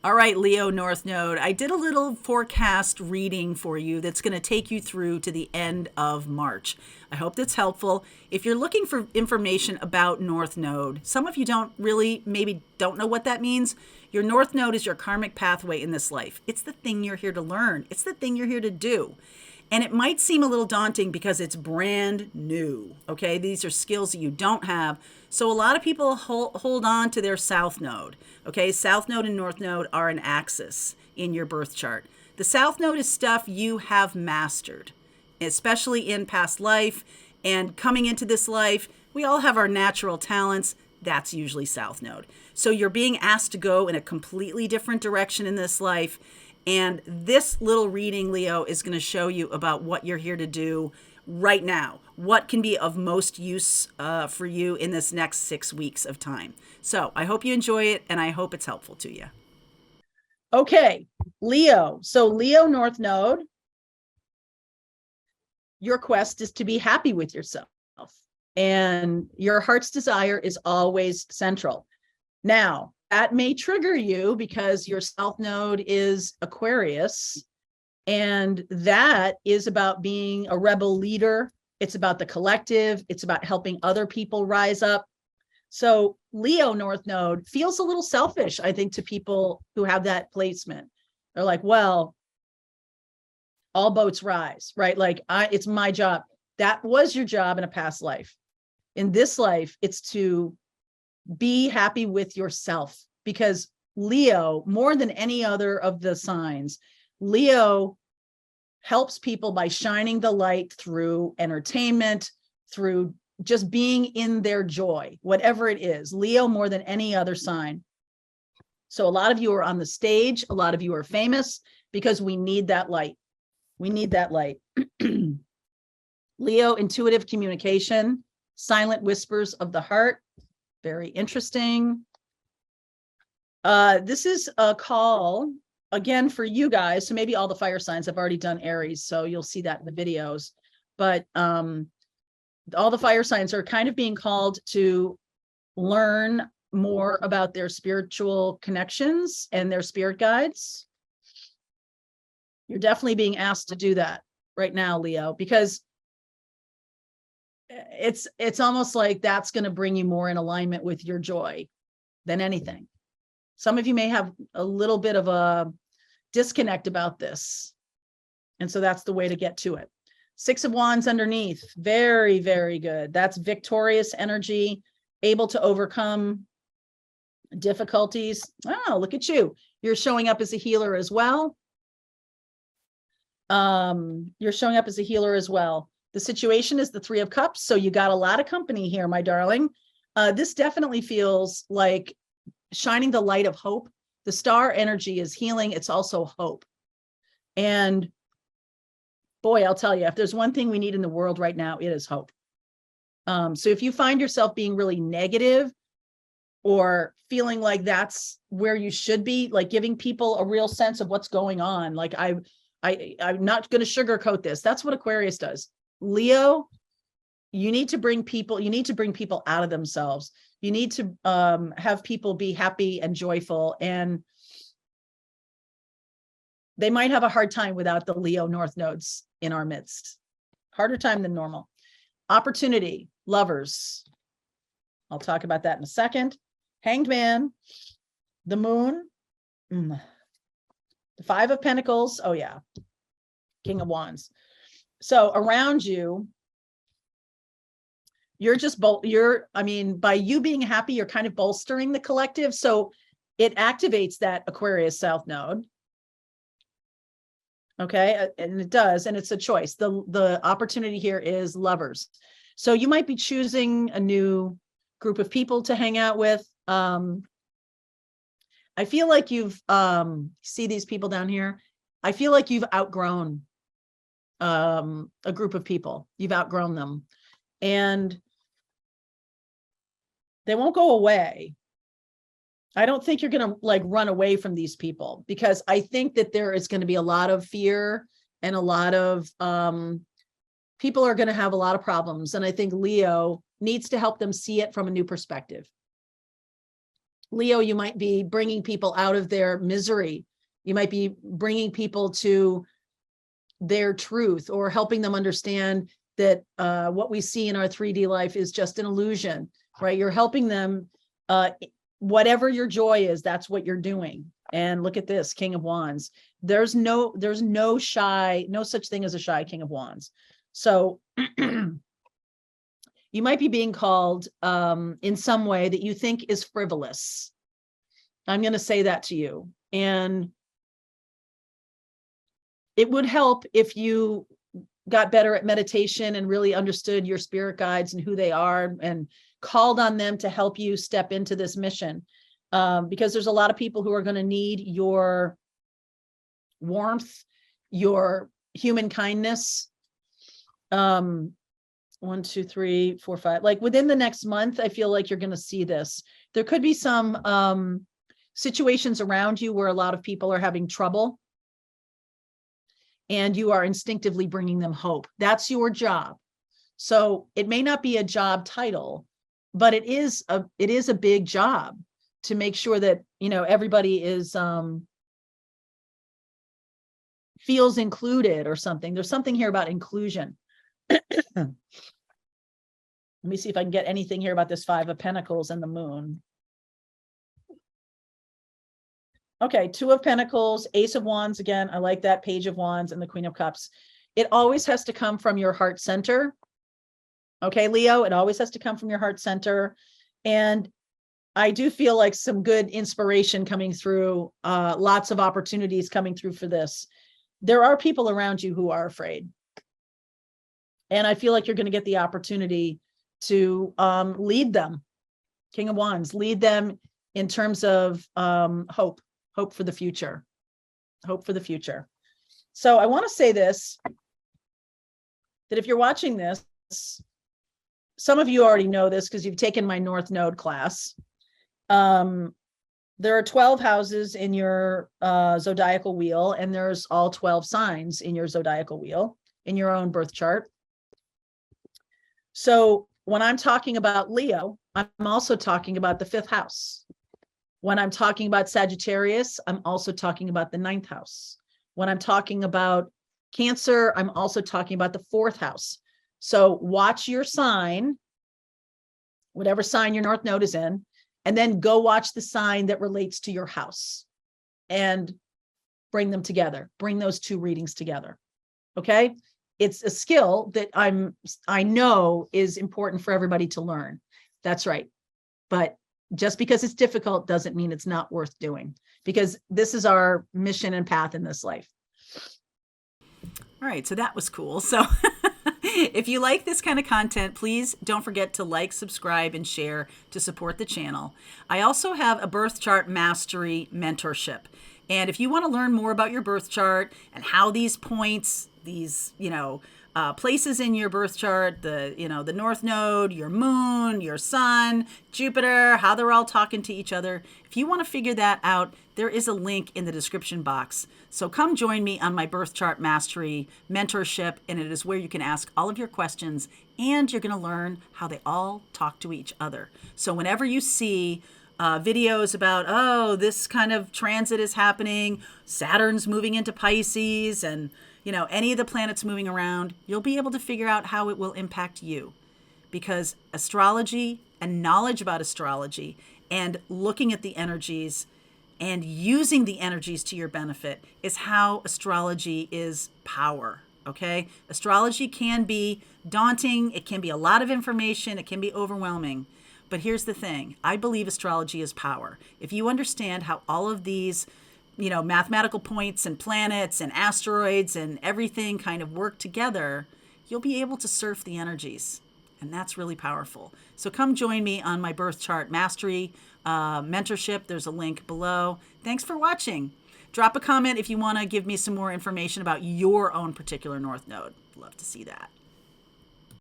All right, Leo North Node. I did a little forecast reading for you that's going to take you through to the end of March. I hope that's helpful. If you're looking for information about North Node, some of you maybe don't know what that means. Your North Node is your karmic pathway in this life. It's the thing you're here to learn. It's the thing you're here to do. And it might seem a little daunting because it's brand new. Okay, these are skills that you don't have. So a lot of people hold on to their South Node. Okay, South Node and North Node are an axis in your birth chart. The South Node is stuff you have mastered, especially in past life and coming into this life. We all have our natural talents. That's usually South Node. So you're being asked to go in a completely different direction in this life. And this little reading, Leo, is going to show you about what you're here to do right now. What can be of most use for you in this next 6 weeks of time. So I hope you enjoy it, and I hope it's helpful to you. Okay, Leo. So Leo North Node, your quest is to be happy with yourself. And your heart's desire is always central. Now, that may trigger you because your South Node is Aquarius, and that is about being a rebel leader. It's about the collective. It's about helping other people rise up. So Leo North Node feels a little selfish, I think, to people who have that placement. They're like, well, all boats rise, right? Like, it's my job. That was your job in a past life. In this life, it's to be happy with yourself, because Leo, more than any other of the signs, Leo helps people by shining the light through entertainment, through just being in their joy, whatever it is. Leo more than any other sign. So a lot of you are on the stage. A lot of you are famous because we need that light. We need that light. Leo, intuitive communication, silent whispers of the heart. Very interesting. This is a call again for you guys. So maybe all the fire signs. I've already done Aries, so you'll see that in the videos. But all the fire signs are kind of being called to learn more about their spiritual connections and their spirit guides. You're definitely being asked to do that right now, Leo, because it's almost like that's going to bring you more in alignment with your joy than anything. Some of you may have a little bit of a disconnect about this. And so that's the way to get to it. 6 of Wands underneath. Very, very good. That's victorious energy, able to overcome difficulties. Oh, look at you. You're showing up as a healer as well. You're showing up as a healer as well. The situation is the 3 of Cups. So you got a lot of company here, my darling. This definitely feels like shining the light of hope. The star energy is healing. It's also hope. And boy, I'll tell you, if there's one thing we need in the world right now, it is hope. So if you find yourself being really negative or feeling like that's where you should be, like giving people a real sense of what's going on, like I'm not going to sugarcoat this. That's what Aquarius does. Leo, you need to bring people out of themselves. You need to have people be happy and joyful, and they might have a hard time without the Leo North Nodes in our midst. Harder time than normal. Opportunity, lovers. I'll talk about that in a second. Hanged Man, the Moon, the 5 of Pentacles. Oh yeah, King of Wands. So around you, you're just by you being happy, you're kind of bolstering the collective. So it activates that Aquarius South Node. Okay, and it does, and it's a choice. The opportunity here is lovers. So you might be choosing a new group of people to hang out with. I feel like you've see these people down here. I feel like you've outgrown a group of people. You've outgrown them, and they won't go away. I don't think you're going to like run away from these people, because I think that there is going to be a lot of fear and a lot of people are going to have a lot of problems. And I think Leo needs to help them see it from a new perspective. Leo, you might be bringing people out of their misery. You might be bringing people to their truth, or helping them understand that what we see in our 3D life is just an illusion, right? You're helping them, whatever your joy is, that's what you're doing. And look at this, King of Wands. There's no such thing as a shy King of Wands. So you might be being called in some way that you think is frivolous. I'm going to say that to you. And it would help if you got better at meditation and really understood your spirit guides and who they are, and called on them to help you step into this mission. Because there's a lot of people who are going to need your warmth, your human kindness. 1, 2, 3, 4, 5. Like within the next month, I feel like you're going to see this. There could be some situations around you where a lot of people are having trouble, and you are instinctively bringing them hope. That's your job. So it may not be a job title, but it is a big job to make sure that, everybody is feels included or something. There's something here about inclusion. Let me see if I can get anything here about this 5 of Pentacles and the Moon. Okay, 2 of Pentacles, Ace of Wands again. I like that, Page of Wands, and the Queen of Cups. It always has to come from your heart center. Okay, Leo, it always has to come from your heart center. And I do feel like some good inspiration coming through, lots of opportunities coming through for this. There are people around you who are afraid. And I feel like you're going to get the opportunity to lead them. King of Wands, lead them in terms of hope for the future, hope for the future. So I want to say this, that if you're watching this, some of you already know this because you've taken my North Node class. There are 12 houses in your zodiacal wheel, and there's all 12 signs in your zodiacal wheel in your own birth chart. So when I'm talking about Leo, I'm also talking about the 5th house. When I'm talking about Sagittarius, I'm also talking about the 9th house. When I'm talking about Cancer, I'm also talking about the 4th house. So watch your sign, whatever sign your North Node is in, and then go watch the sign that relates to your house and bring them together. Bring those 2 readings together. Okay? It's a skill that I know is important for everybody to learn. That's right. But just because it's difficult doesn't mean it's not worth doing, because this is our mission and path in this life. All right, so that was cool. So if you like this kind of content, please don't forget to like, subscribe, and share to support the channel. I also have a birth chart mastery mentorship. And if you want to learn more about your birth chart and how these points, these, places in your birth chart, the North Node, your moon, your sun, Jupiter, how they're all talking to each other. If you want to figure that out, there is a link in the description box. So come join me on my birth chart mastery mentorship, and it is where you can ask all of your questions, and you're going to learn how they all talk to each other. So whenever you see videos about, oh, this kind of transit is happening, Saturn's moving into Pisces, and any of the planets moving around, you'll be able to figure out how it will impact you. Because astrology and knowledge about astrology and looking at the energies and using the energies to your benefit is how astrology is power, okay? Astrology can be daunting. It can be a lot of information. It can be overwhelming. But here's the thing. I believe astrology is power. If you understand how all of these mathematical points and planets and asteroids and everything kind of work together, you'll be able to surf the energies. And that's really powerful. So come join me on my birth chart mastery mentorship. There's a link below. Thanks for watching. Drop a comment if you want to give me some more information about your own particular North Node. Love to see that.